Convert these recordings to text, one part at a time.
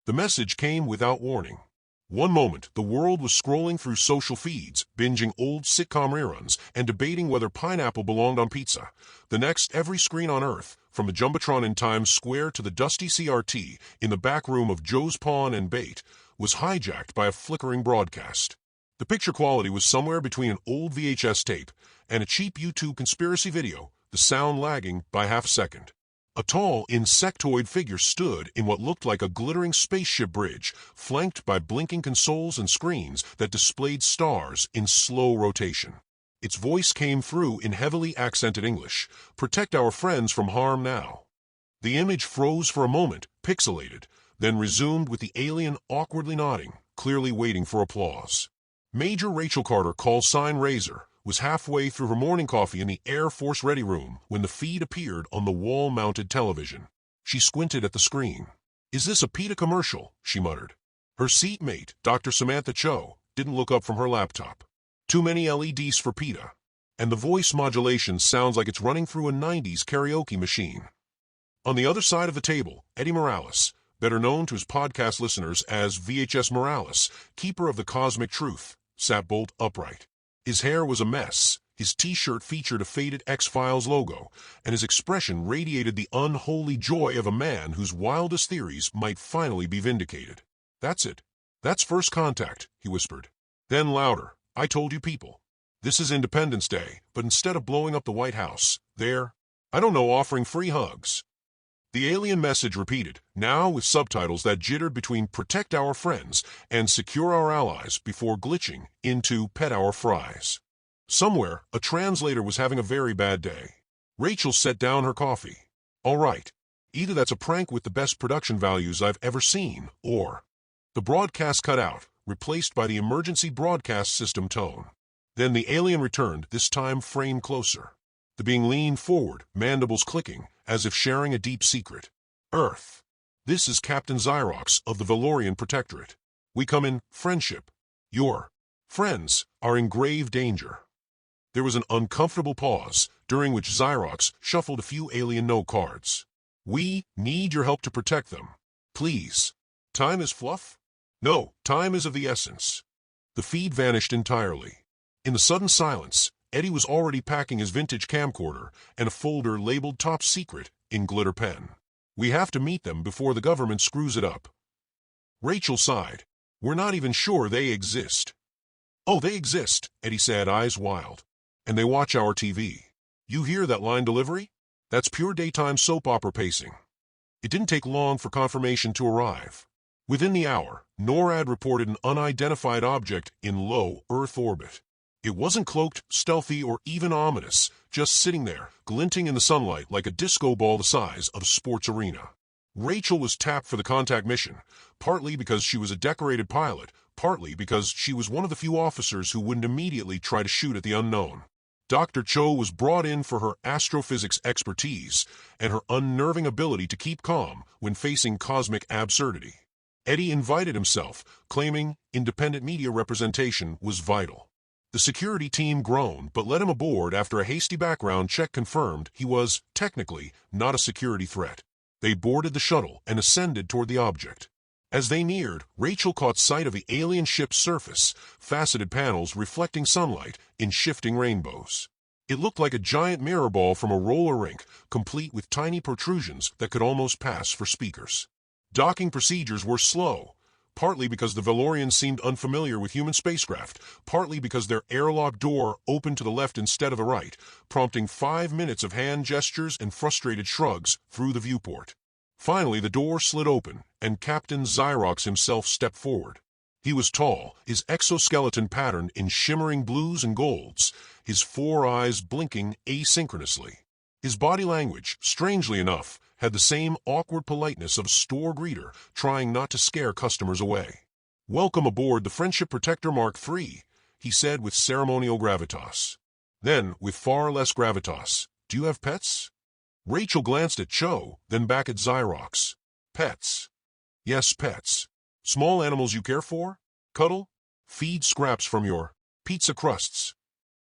The message came without warning. One moment, the world was scrolling through social feeds, binging old sitcom reruns, and debating whether pineapple belonged on pizza. The next, every screen on Earth, from the Jumbotron in Times Square to the dusty CRT in the back room of Joe's Pawn and Bait, was hijacked by a flickering broadcast. The picture quality was somewhere between an old VHS tape and a cheap YouTube conspiracy video, the sound lagging by half a second. A tall, insectoid figure stood in what looked like a glittering spaceship bridge, flanked by blinking consoles and screens that displayed stars in slow rotation. Its voice came through in heavily accented English. "Protect our friends from harm now." The image froze for a moment, pixelated, then resumed with the alien awkwardly nodding, clearly waiting for applause. Major Rachel Carter, call sign Razor, was halfway through her morning coffee in the Air Force Ready room when the feed appeared on the wall-mounted television. She squinted at the screen. "Is this a PETA commercial?" she muttered. Her seatmate, Dr. Samantha Cho, didn't look up from her laptop. "Too many LEDs for PETA." And the voice modulation sounds like it's running through a 90s karaoke machine. On the other side of the table, Eddie Morales, better known to his podcast listeners as VHS Morales, keeper of the cosmic truth, sat bolt upright. His hair was a mess, his t-shirt featured a faded X-Files logo, and his expression radiated the unholy joy of a man whose wildest theories might finally be vindicated. "That's it. That's first contact," he whispered. Then louder, "I told you people. This is Independence Day, but instead of blowing up the White House, they're, I don't know, offering free hugs." The alien message repeated, now with subtitles that jittered between "protect our friends" and "secure our allies" before glitching into "pet our fries." Somewhere, a translator was having a very bad day. Rachel set down her coffee. "All right. Either that's a prank with the best production values I've ever seen, or..." The broadcast cut out, replaced by the emergency broadcast system tone. Then the alien returned, this time framed closer. The being leaned forward, mandibles clicking, as if sharing a deep secret. "Earth. This is Captain Xyrox of the Valorian Protectorate. We come in friendship. Your friends are in grave danger." There was an uncomfortable pause, during which Xyrox shuffled a few alien note cards. "We need your help to protect them. Please. Time is fluff? No, time is of the essence." The feed vanished entirely. In the sudden silence, Eddie was already packing his vintage camcorder and a folder labeled "Top Secret" in glitter pen. "We have to meet them before the government screws it up." Rachel sighed. "We're not even sure they exist." "Oh, they exist," Eddie said, eyes wild. "And they watch our TV. You hear that line delivery? That's pure daytime soap opera pacing." It didn't take long for confirmation to arrive. Within the hour, NORAD reported an unidentified object in low Earth orbit. It wasn't cloaked, stealthy, or even ominous, just sitting there, glinting in the sunlight like a disco ball the size of a sports arena. Rachel was tapped for the contact mission, partly because she was a decorated pilot, partly because she was one of the few officers who wouldn't immediately try to shoot at the unknown. Dr. Cho was brought in for her astrophysics expertise and her unnerving ability to keep calm when facing cosmic absurdity. Eddie invited himself, claiming independent media representation was vital. The security team groaned but let him aboard after a hasty background check confirmed he was, technically, not a security threat. They boarded the shuttle and ascended toward the object. As they neared, Rachel caught sight of the alien ship's surface, faceted panels reflecting sunlight in shifting rainbows. It looked like a giant mirror ball from a roller rink, complete with tiny protrusions that could almost pass for speakers. Docking procedures were slow, partly because the Valorians seemed unfamiliar with human spacecraft, partly because their airlock door opened to the left instead of the right, prompting 5 minutes of hand gestures and frustrated shrugs through the viewport. Finally, the door slid open, and Captain Xyrox himself stepped forward. He was tall, his exoskeleton patterned in shimmering blues and golds, his 4 eyes blinking asynchronously. His body language, strangely enough, had the same awkward politeness of a store greeter trying not to scare customers away. "Welcome aboard the Friendship Protector Mark III, he said with ceremonial gravitas. Then, with far less gravitas, "Do you have pets?" Rachel glanced at Cho, then back at Xyrox. "Pets." "Yes, pets. Small animals you care for? Cuddle? Feed scraps from your pizza crusts."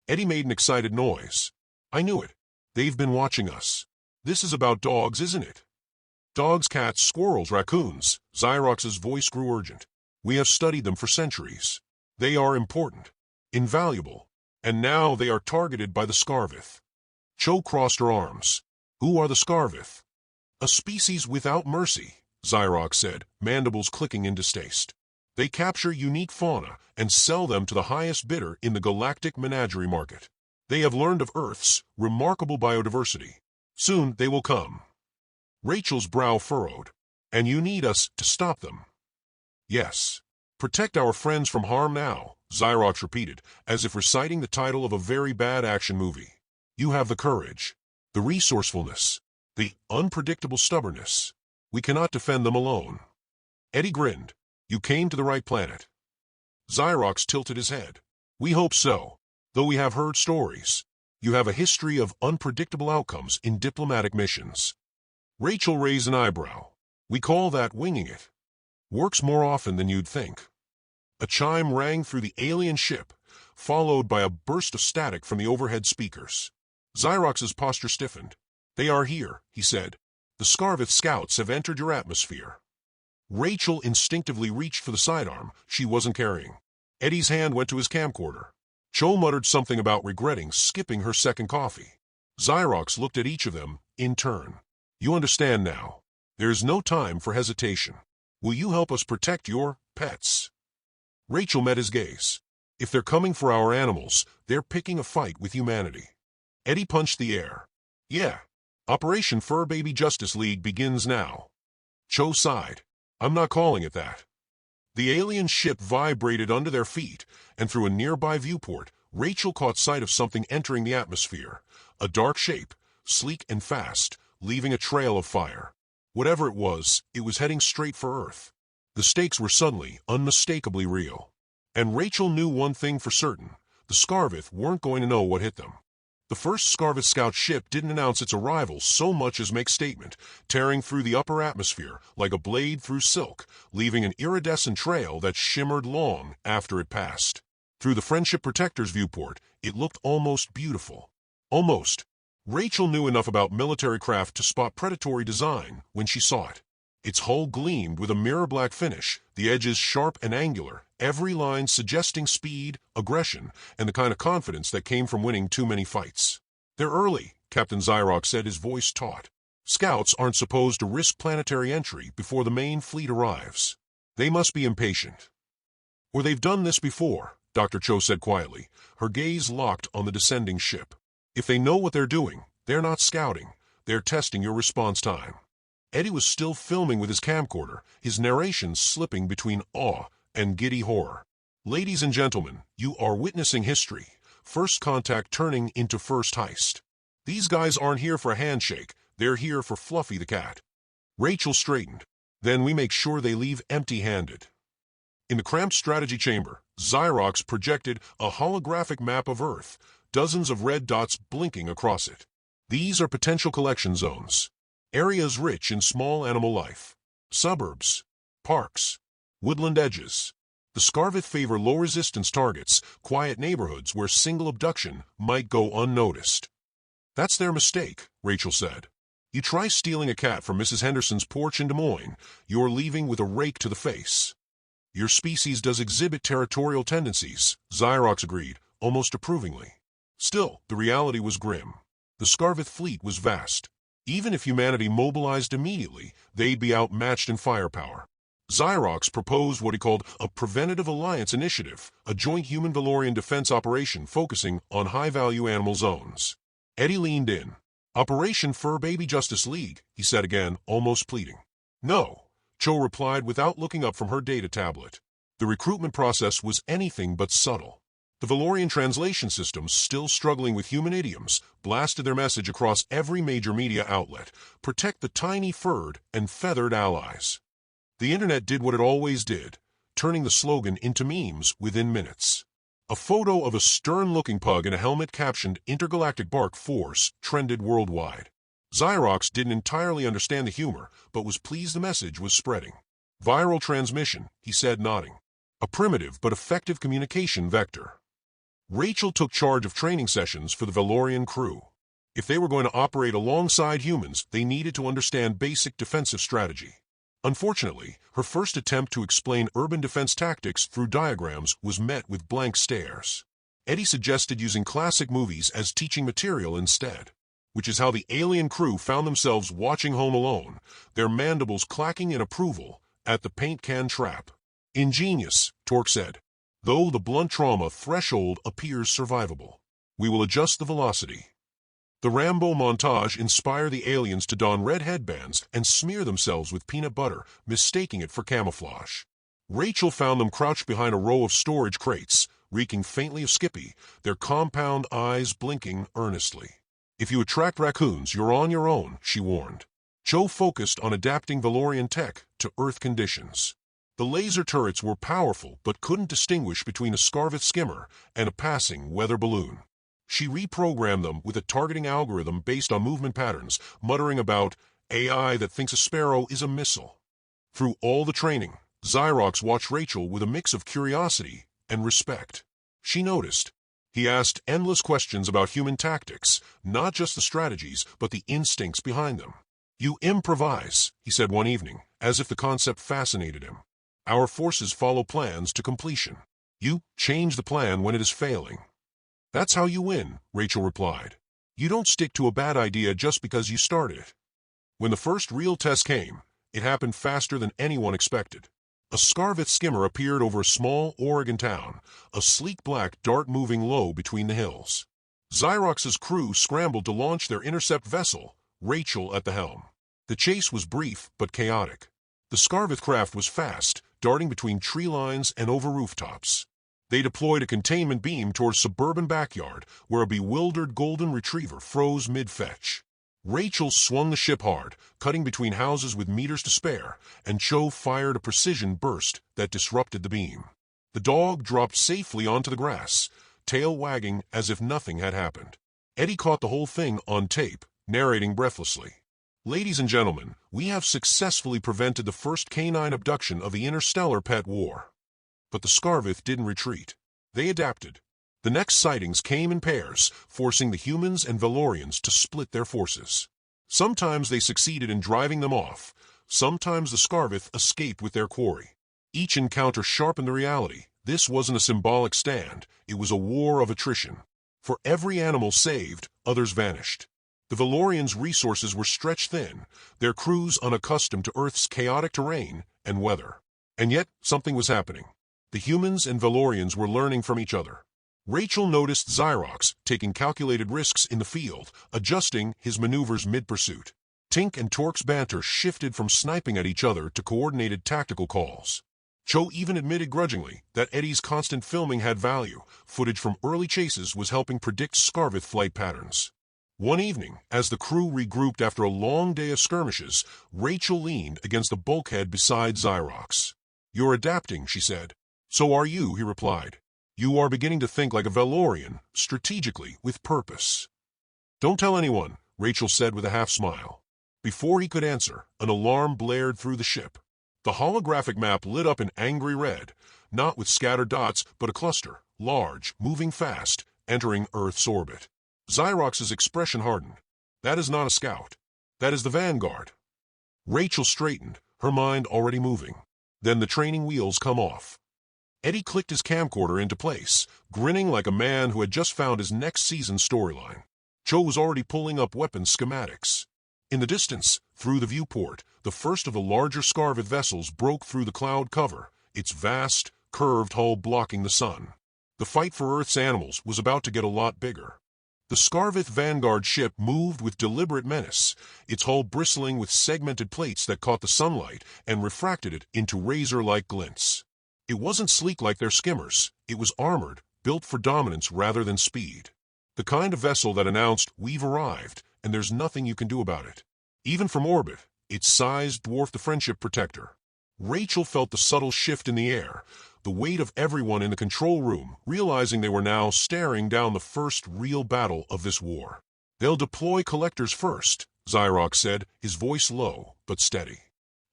Eddie made an excited noise. "I knew it. They've been watching us. This is about dogs, isn't it?" Dogs, cats, squirrels, raccoons. Xyrox's voice grew urgent. We have studied them for centuries. They are important, invaluable, and now they are targeted by the Scarvith. Cho crossed her arms. Who are the Scarvith? A species without mercy, Xyrox said, mandibles clicking in distaste. They capture unique fauna and sell them to the highest bidder in the galactic menagerie market. They have learned of Earth's remarkable biodiversity. Soon they will come. Rachel's brow furrowed. And you need us to stop them. Yes. Protect our friends from harm now, Xyrox repeated, as if reciting the title of a very bad action movie. You have the courage, the resourcefulness, the unpredictable stubbornness. We cannot defend them alone. Eddie grinned. You came to the right planet. Xyrox tilted his head. We hope so, though we have heard stories. You have a history of unpredictable outcomes in diplomatic missions. Rachel raised an eyebrow. We call that winging it. Works more often than you'd think. A chime rang through the alien ship, followed by a burst of static from the overhead speakers. Xyrox's posture stiffened. They are here, he said. The Scarvith scouts have entered your atmosphere. Rachel instinctively reached for the sidearm she wasn't carrying. Eddie's hand went to his camcorder. Cho muttered something about regretting skipping her second coffee. Xyrox looked at each of them in turn. You understand now. There's no time for hesitation. Will you help us protect your pets? Rachel met his gaze. If they're coming for our animals, they're picking a fight with humanity. Eddie punched the air. Yeah. Operation Fur Baby Justice League begins now. Cho sighed. I'm not calling it that. The alien ship vibrated under their feet, and through a nearby viewport, Rachel caught sight of something entering the atmosphere. A dark shape, sleek and fast, leaving a trail of fire. Whatever it was heading straight for Earth. The stakes were suddenly, unmistakably real. And Rachel knew one thing for certain. The Scarvith weren't going to know what hit them. The first Scarvith scout ship didn't announce its arrival so much as make statement, tearing through the upper atmosphere like a blade through silk, leaving an iridescent trail that shimmered long after it passed. Through the Friendship Protector's viewport, it looked almost beautiful. Almost. Rachel knew enough about military craft to spot predatory design when she saw it. Its hull gleamed with a mirror-black finish, the edges sharp and angular, every line suggesting speed, aggression, and the kind of confidence that came from winning too many fights. They're early, Captain Xyrox said, his voice taut. Scouts aren't supposed to risk planetary entry before the main fleet arrives. They must be impatient. Or they've done this before, Dr. Cho said quietly, her gaze locked on the descending ship. If they know what they're doing, they're not scouting. They're testing your response time. Eddie was still filming with his camcorder, his narration slipping between awe and giddy horror. Ladies and gentlemen, you are witnessing history. First contact turning into first heist. These guys aren't here for a handshake. They're here for Fluffy the cat. Rachel straightened. Then we make sure they leave empty-handed. In the cramped strategy chamber, Xyrox projected a holographic map of Earth, dozens of red dots blinking across it. These are potential collection zones. Areas rich in small animal life. Suburbs. Parks. Woodland edges. The Scarvith favor low-resistance targets, quiet neighborhoods where single abduction might go unnoticed. That's their mistake, Rachel said. You try stealing a cat from Mrs. Henderson's porch in Des Moines, you're leaving with a rake to the face. Your species does exhibit territorial tendencies, Xyrox agreed, almost approvingly. Still, the reality was grim. The Scarvith fleet was vast. Even if humanity mobilized immediately, they'd be outmatched in firepower. Xyrox proposed what he called a Preventative Alliance Initiative, a joint human-Valorian defense operation focusing on high-value animal zones. Eddie leaned in. Operation Fur Baby Justice League, he said again, almost pleading. No, Cho replied without looking up from her data tablet. The recruitment process was anything but subtle. The Valorian translation systems, still struggling with human idioms, blasted their message across every major media outlet. Protect the tiny furred and feathered allies. The internet did what it always did, turning the slogan into memes within minutes. A photo of a stern-looking pug in a helmet captioned Intergalactic Bark Force trended worldwide. Xyrox didn't entirely understand the humor, but was pleased the message was spreading. Viral transmission, he said, nodding. A primitive but effective communication vector. Rachel took charge of training sessions for the Valorian crew. If they were going to operate alongside humans, they needed to understand basic defensive strategy. Unfortunately, her first attempt to explain urban defense tactics through diagrams was met with blank stares. Eddie suggested using classic movies as teaching material instead, which is how the alien crew found themselves watching Home Alone, their mandibles clacking in approval at the paint can trap. Ingenious, Torque said. Though the blunt trauma threshold appears survivable. We will adjust the velocity. The Rambo montage inspired the aliens to don red headbands and smear themselves with peanut butter, mistaking it for camouflage. Rachel found them crouched behind a row of storage crates, reeking faintly of Skippy, their compound eyes blinking earnestly. If you attract raccoons, you're on your own, she warned. Joe focused on adapting Valorian tech to Earth conditions. The laser turrets were powerful but couldn't distinguish between a Scarvith skimmer and a passing weather balloon. She reprogrammed them with a targeting algorithm based on movement patterns, muttering about AI that thinks a sparrow is a missile. Through all the training, Xyrox watched Rachel with a mix of curiosity and respect. She noticed. He asked endless questions about human tactics, not just the strategies, but the instincts behind them. You improvise, he said one evening, as if the concept fascinated him. Our forces follow plans to completion. You change the plan when it is failing. That's how you win, Rachel replied. You don't stick to a bad idea just because you started it. When the first real test came, it happened faster than anyone expected. A Scarvith skimmer appeared over a small Oregon town, a sleek black dart moving low between the hills. Xyrox's crew scrambled to launch their intercept vessel, Rachel at the helm. The chase was brief but chaotic. The Scarvith craft was fast, darting between tree lines and over rooftops. They deployed a containment beam towards a suburban backyard where a bewildered golden retriever froze mid-fetch. Rachel swung the ship hard, cutting between houses with meters to spare, and Cho fired a precision burst that disrupted the beam. The dog dropped safely onto the grass, tail wagging as if nothing had happened. Eddie caught the whole thing on tape, narrating breathlessly. Ladies and gentlemen, we have successfully prevented the first canine abduction of the interstellar pet war. But the Scarvith didn't retreat. They adapted. The next sightings came in pairs, forcing the humans and Valorians to split their forces. Sometimes they succeeded in driving them off. Sometimes the Scarvith escaped with their quarry. Each encounter sharpened the reality. This wasn't a symbolic stand. It was a war of attrition. For every animal saved, others vanished. The Valorians' resources were stretched thin, their crews unaccustomed to Earth's chaotic terrain and weather. And yet, something was happening. The humans and Valorians were learning from each other. Rachel noticed Xyrox taking calculated risks in the field, adjusting his maneuvers mid-pursuit. Tink and Torque's banter shifted from sniping at each other to coordinated tactical calls. Cho even admitted grudgingly that Eddie's constant filming had value. Footage from early chases was helping predict Scarvith flight patterns. One evening, as the crew regrouped after a long day of skirmishes, Rachel leaned against the bulkhead beside Xyrox. "You're adapting," she said. "So are you," he replied. "You are beginning to think like a Valorian, strategically, with purpose." "Don't tell anyone," Rachel said with a half-smile. Before he could answer, an alarm blared through the ship. The holographic map lit up in angry red, not with scattered dots, but a cluster, large, moving fast, entering Earth's orbit. Xyrox's expression hardened. "That is not a scout. That is the Vanguard." Rachel straightened, her mind already moving. Then the training wheels come off. Eddie clicked his camcorder into place, grinning like a man who had just found his next season's storyline. Cho was already pulling up weapon schematics. In the distance, through the viewport, the first of the larger Scarvith vessels broke through the cloud cover, its vast, curved hull blocking the sun. The fight for Earth's animals was about to get a lot bigger. The Scarvith Vanguard ship moved with deliberate menace, its hull bristling with segmented plates that caught the sunlight and refracted it into razor-like glints. It wasn't sleek like their skimmers. It was armored, built for dominance rather than speed. The kind of vessel that announced, "We've arrived, and there's nothing you can do about it." Even from orbit, its size dwarfed the Friendship Protector. Rachel felt the subtle shift in the air, the weight of everyone in the control room, realizing they were now staring down the first real battle of this war. "They'll deploy collectors first," Xyrox said, his voice low but steady.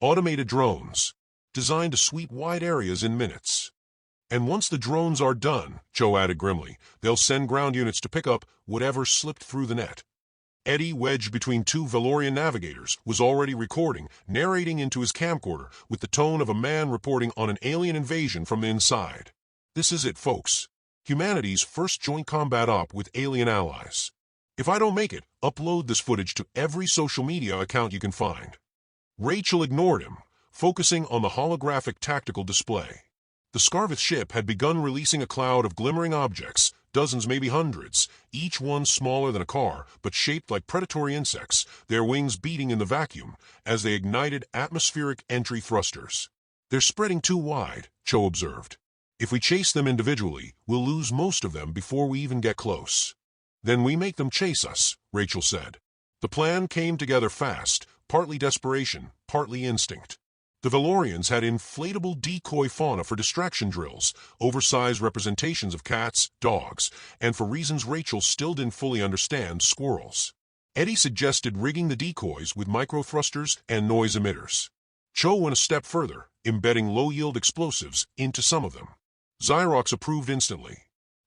"Automated drones, designed to sweep wide areas in minutes. And once the drones are done," Cho added grimly, "they'll send ground units to pick up whatever slipped through the net." Eddie, wedged between two Valorian navigators, was already recording, narrating into his camcorder with the tone of a man reporting on an alien invasion from the inside. This is it, folks. Humanity's first joint combat op with alien allies. If I don't make it, upload this footage to every social media account you can find. Rachel ignored him, focusing on the holographic tactical display. The Scarvith ship had begun releasing a cloud of glimmering objects, dozens, maybe hundreds, each one smaller than a car, but shaped like predatory insects, their wings beating in the vacuum as they ignited atmospheric entry thrusters. They're spreading too wide, Cho observed. If we chase them individually, we'll lose most of them before we even get close. Then we make them chase us, Rachel said. The plan came together fast, partly desperation, partly instinct. The Valorians had inflatable decoy fauna for distraction drills, oversized representations of cats, dogs, and for reasons Rachel still didn't fully understand, squirrels. Eddie suggested rigging the decoys with microthrusters and noise emitters. Cho went a step further, embedding low-yield explosives into some of them. Xyrox approved instantly.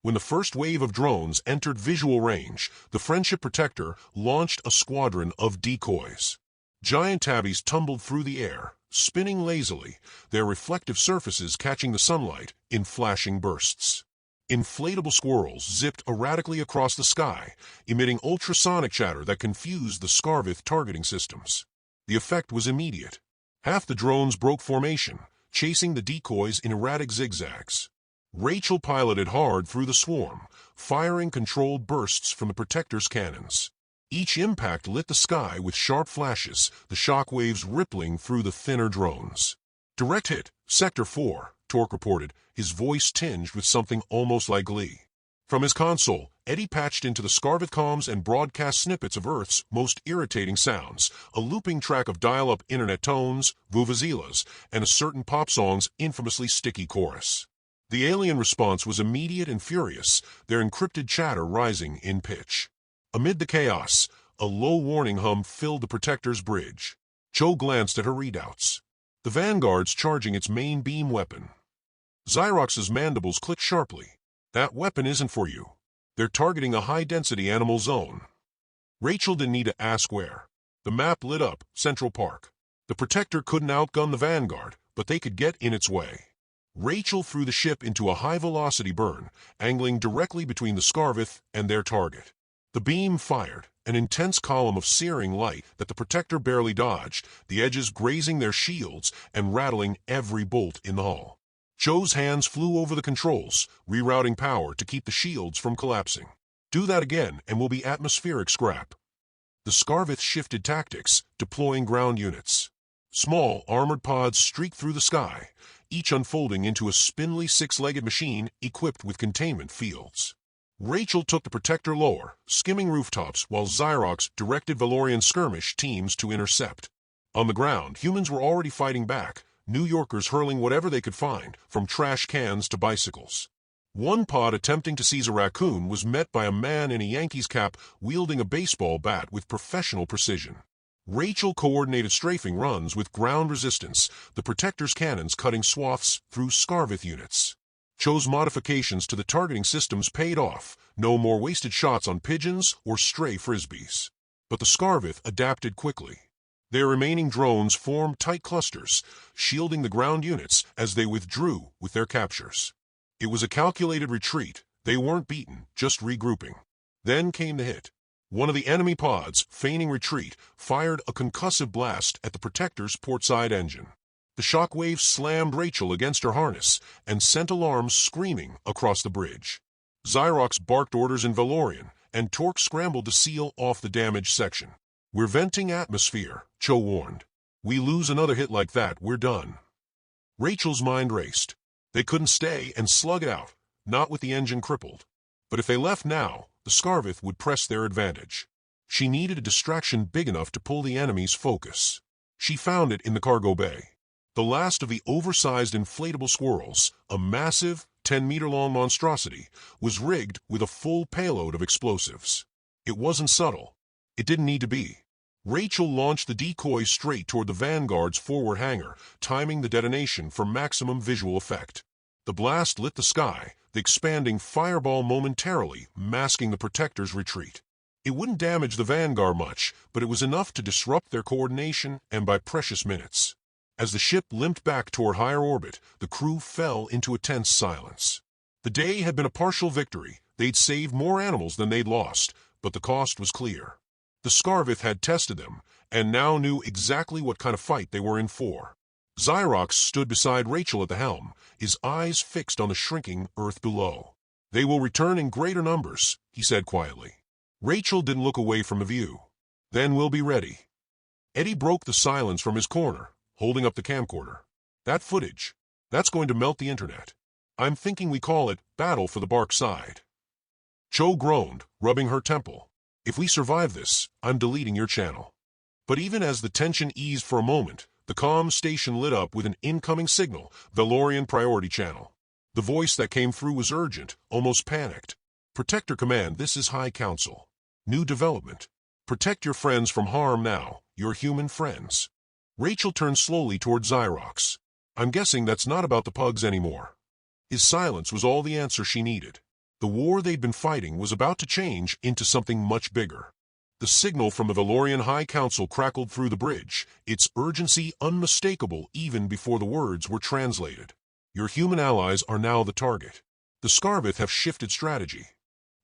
When the first wave of drones entered visual range, the Friendship Protector launched a squadron of decoys. Giant tabbies tumbled through the air, spinning lazily, their reflective surfaces catching the sunlight in flashing bursts. Inflatable squirrels zipped erratically across the sky, emitting ultrasonic chatter that confused the Scarvith targeting systems. The effect was immediate. Half the drones broke formation, chasing the decoys in erratic zigzags. Rachel piloted hard through the swarm, firing controlled bursts from the Protector's cannons. Each impact lit the sky with sharp flashes, the shock waves rippling through the thinner drones. Direct hit, Sector 4, Torque reported, his voice tinged with something almost like glee. From his console, Eddie patched into the Scarvith comms and broadcast snippets of Earth's most irritating sounds, a looping track of dial-up internet tones, vuvuzelas, and a certain pop song's infamously sticky chorus. The alien response was immediate and furious, their encrypted chatter rising in pitch. Amid the chaos, a low warning hum filled the Protector's bridge. Cho glanced at her readouts. The Vanguard's charging its main beam weapon. Xyrox's mandibles clicked sharply. That weapon isn't for you. They're targeting a high-density animal zone. Rachel didn't need to ask where. The map lit up, Central Park. The Protector couldn't outgun the Vanguard, but they could get in its way. Rachel threw the ship into a high-velocity burn, angling directly between the Scarvith and their target. The beam fired, an intense column of searing light that the Protector barely dodged, the edges grazing their shields and rattling every bolt in the hull. Cho's hands flew over the controls, rerouting power to keep the shields from collapsing. Do that again and we'll be atmospheric scrap. The Scarvith shifted tactics, deploying ground units. Small, armored pods streaked through the sky, each unfolding into a spindly six-legged machine equipped with containment fields. Rachel took the Protector lower, skimming rooftops while Xyrox directed Valorian skirmish teams to intercept. On the ground, humans were already fighting back, New Yorkers hurling whatever they could find, from trash cans to bicycles. One pod attempting to seize a raccoon was met by a man in a Yankees cap wielding a baseball bat with professional precision. Rachel coordinated strafing runs with ground resistance, the Protector's cannons cutting swaths through Scarvith units. Cho's modifications to the targeting systems paid off, no more wasted shots on pigeons or stray frisbees. But the Scarvith adapted quickly. Their remaining drones formed tight clusters, shielding the ground units as they withdrew with their captures. It was a calculated retreat. They weren't beaten, just regrouping. Then came the hit. One of the enemy pods, feigning retreat, fired a concussive blast at the Protector's portside engine. The shock waves slammed Rachel against her harness and sent alarms screaming across the bridge. Xyrox barked orders in Valorian, and Torque scrambled to seal off the damaged section. We're venting atmosphere, Cho warned. We lose another hit like that, we're done. Rachel's mind raced. They couldn't stay and slug it out, not with the engine crippled. But if they left now, the Scarvith would press their advantage. She needed a distraction big enough to pull the enemy's focus. She found it in the cargo bay. The last of the oversized inflatable squirrels, a massive, 10-meter-long monstrosity, was rigged with a full payload of explosives. It wasn't subtle. It didn't need to be. Rachel launched the decoy straight toward the Vanguard's forward hangar, timing the detonation for maximum visual effect. The blast lit the sky, the expanding fireball momentarily masking the Protector's retreat. It wouldn't damage the Vanguard much, but it was enough to disrupt their coordination and by precious minutes. As the ship limped back toward higher orbit, the crew fell into a tense silence. The day had been a partial victory. They'd saved more animals than they'd lost, but the cost was clear. The Scarvith had tested them, and now knew exactly what kind of fight they were in for. Xyrox stood beside Rachel at the helm, his eyes fixed on the shrinking Earth below. "They will return in greater numbers," he said quietly. Rachel didn't look away from the view. "Then we'll be ready." Eddie broke the silence from his corner, holding up the camcorder. "That footage, that's going to melt the internet. I'm thinking we call it Battle for the Bark Side." Cho groaned, rubbing her temple. "If we survive this, I'm deleting your channel." But even as the tension eased for a moment, the comm station lit up with an incoming signal, Valorian Priority Channel. The voice that came through was urgent, almost panicked. "Protector Command, this is High Council. New development. Protect your friends from harm now, your human friends." Rachel turned slowly toward Xyrox. "I'm guessing that's not about the pugs anymore." His silence was all the answer she needed. The war they'd been fighting was about to change into something much bigger. The signal from the Valorian High Council crackled through the bridge, its urgency unmistakable even before the words were translated. "Your human allies are now the target. The Scarvith have shifted strategy."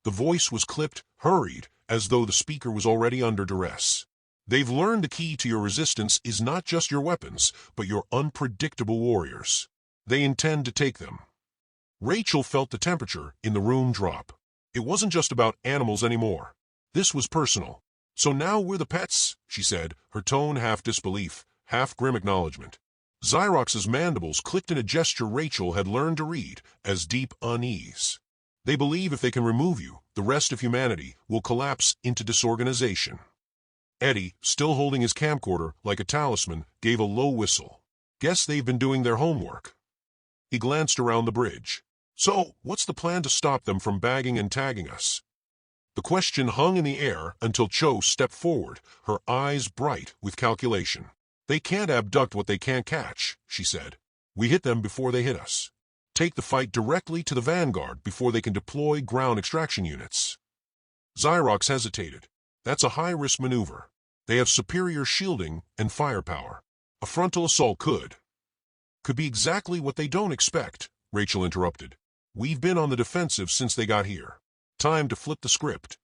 The voice was clipped, hurried, as though the speaker was already under duress. "They've learned the key to your resistance is not just your weapons, but your unpredictable warriors. They intend to take them." Rachel felt the temperature in the room drop. It wasn't just about animals anymore. This was personal. "So now we're the pets," she said, her tone half disbelief, half grim acknowledgement. Xyrox's mandibles clicked in a gesture Rachel had learned to read as deep unease. "They believe if they can remove you, the rest of humanity will collapse into disorganization." Eddie, still holding his camcorder like a talisman, gave a low whistle. "Guess they've been doing their homework." He glanced around the bridge. "So, what's the plan to stop them from bagging and tagging us?" The question hung in the air until Cho stepped forward, her eyes bright with calculation. "They can't abduct what they can't catch," she said. "We hit them before they hit us. Take the fight directly to the Vanguard before they can deploy ground extraction units." Xyrox hesitated. "That's a high-risk maneuver. They have superior shielding and firepower. A frontal assault could be exactly what they don't expect," Rachel interrupted. "We've been on the defensive since they got here. Time to flip the script."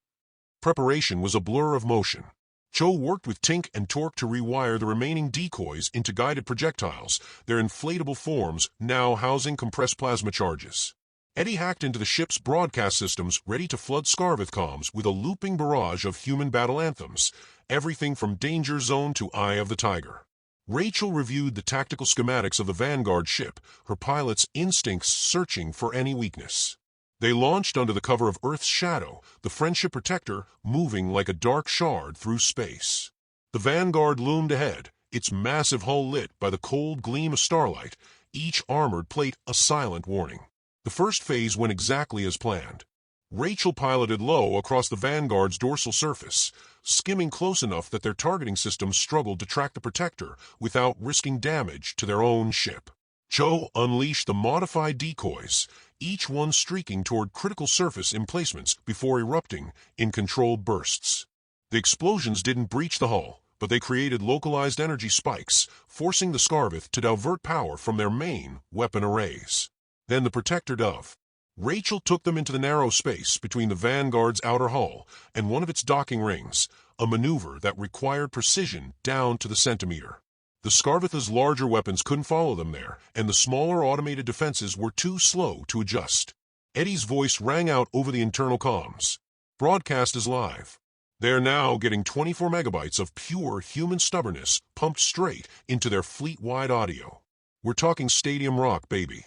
Preparation was a blur of motion. Cho worked with Tink and Torque to rewire the remaining decoys into guided projectiles, their inflatable forms now housing compressed plasma charges. Eddie hacked into the ship's broadcast systems, ready to flood Scarvith comms with a looping barrage of human battle anthems, everything from Danger Zone to Eye of the Tiger. Rachel reviewed the tactical schematics of the Vanguard ship, her pilot's instincts searching for any weakness. They launched under the cover of Earth's shadow, the Friendship Protector moving like a dark shard through space. The Vanguard loomed ahead, its massive hull lit by the cold gleam of starlight, each armored plate a silent warning. The first phase went exactly as planned. Rachel piloted low across the Vanguard's dorsal surface, skimming close enough that their targeting systems struggled to track the Protector without risking damage to their own ship. Cho unleashed the modified decoys, each one streaking toward critical surface emplacements before erupting in controlled bursts. The explosions didn't breach the hull, but they created localized energy spikes, forcing the Scarvith to divert power from their main weapon arrays. Then the Protector dove. Rachel took them into the narrow space between the Vanguard's outer hull and one of its docking rings, a maneuver that required precision down to the centimeter. The Scarvith's larger weapons couldn't follow them there, and the smaller automated defenses were too slow to adjust. Eddie's voice rang out over the internal comms. "Broadcast is live. They're now getting 24 megabytes of pure human stubbornness pumped straight into their fleet-wide audio. We're talking stadium rock, baby."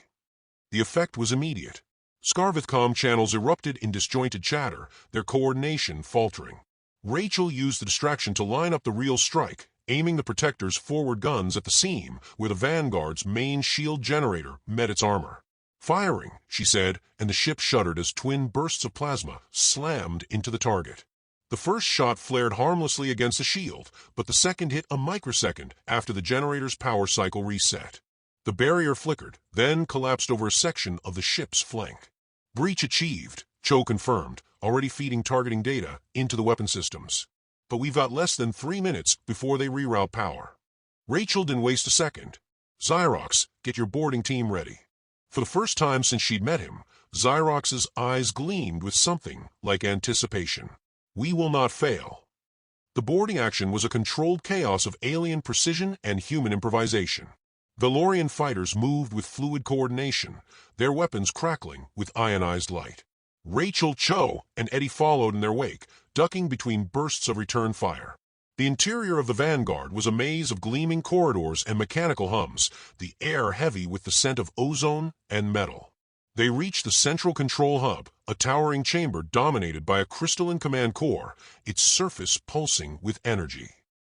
The effect was immediate. Scarvith comm channels erupted in disjointed chatter, their coordination faltering. Rachel used the distraction to line up the real strike, aiming the Protector's forward guns at the seam where the Vanguard's main shield generator met its armor. "Firing," she said, and the ship shuddered as twin bursts of plasma slammed into the target. The first shot flared harmlessly against the shield, but the second hit a microsecond after the generator's power cycle reset. The barrier flickered, then collapsed over a section of the ship's flank. "Breach achieved," Cho confirmed, already feeding targeting data into the weapon systems. But we've got less than 3 minutes before they reroute power. Rachel didn't waste a second. Xyrox, get your boarding team ready. For the first time since she'd met him, Xyrox's eyes gleamed with something like anticipation. We will not fail. The boarding action was a controlled chaos of alien precision and human improvisation. Valorian fighters moved with fluid coordination, their weapons crackling with ionized light. Rachel, Cho, and Eddie followed in their wake, ducking between bursts of return fire. The interior of the Vanguard was a maze of gleaming corridors and mechanical hums, the air heavy with the scent of ozone and metal. They reached the central control hub, a towering chamber dominated by a crystalline command core, its surface pulsing with energy.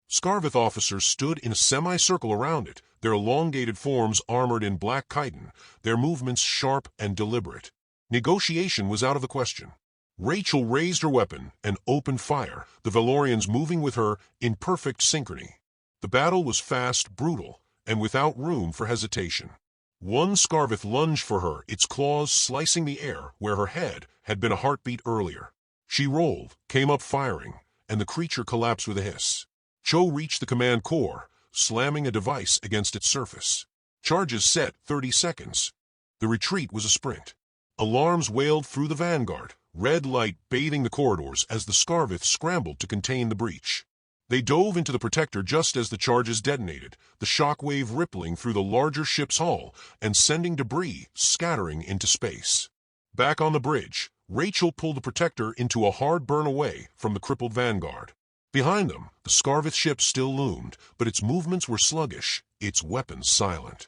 Scarvith officers stood in a semicircle around it, their elongated forms armored in black chitin, their movements sharp and deliberate. Negotiation was out of the question. Rachel raised her weapon and opened fire, the Valorians moving with her in perfect synchrony. The battle was fast, brutal, and without room for hesitation. One Scarvith lunged for her, its claws slicing the air where her head had been a heartbeat earlier. She rolled, came up firing, and the creature collapsed with a hiss. Cho reached the command core, slamming a device against its surface. Charges set 30 seconds. The retreat was a sprint. Alarms wailed through the Vanguard, red light bathing the corridors as the Scarvith scrambled to contain the breach. They dove into the protector just as the charges detonated, the shockwave rippling through the larger ship's hull and sending debris scattering into space. Back on the bridge, Rachel pulled the protector into a hard burn away from the crippled Vanguard. Behind them, the Scarvith ship still loomed, but its movements were sluggish, its weapons silent.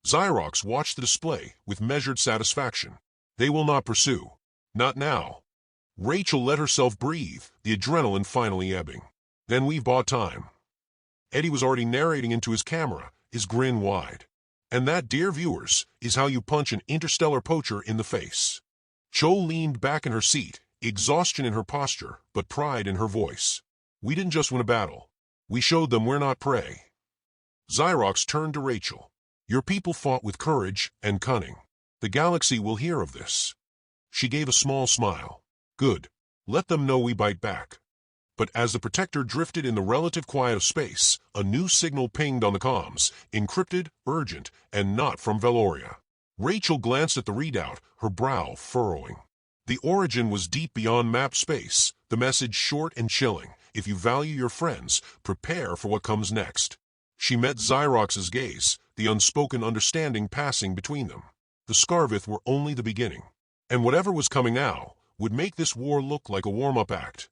Xyrox watched the display with measured satisfaction. They will not pursue. Not now. Rachel let herself breathe, the adrenaline finally ebbing. Then we've bought time. Eddie was already narrating into his camera, his grin wide. And that, dear viewers, is how you punch an interstellar poacher in the face. Cho leaned back in her seat, exhaustion in her posture, but pride in her voice. We didn't just win a battle. We showed them we're not prey. Xyrox turned to Rachel. Your people fought with courage and cunning. The galaxy will hear of this. She gave a small smile. Good. Let them know we bite back. But as the protector drifted in the relative quiet of space, a new signal pinged on the comms, encrypted, urgent, and not from Valoria. Rachel glanced at the readout, her brow furrowing. The origin was deep beyond map space, the message short and chilling. If you value your friends, prepare for what comes next. She met Xyrox's gaze, the unspoken understanding passing between them. The Scarvith were only the beginning. And whatever was coming now would make this war look like a warm-up act.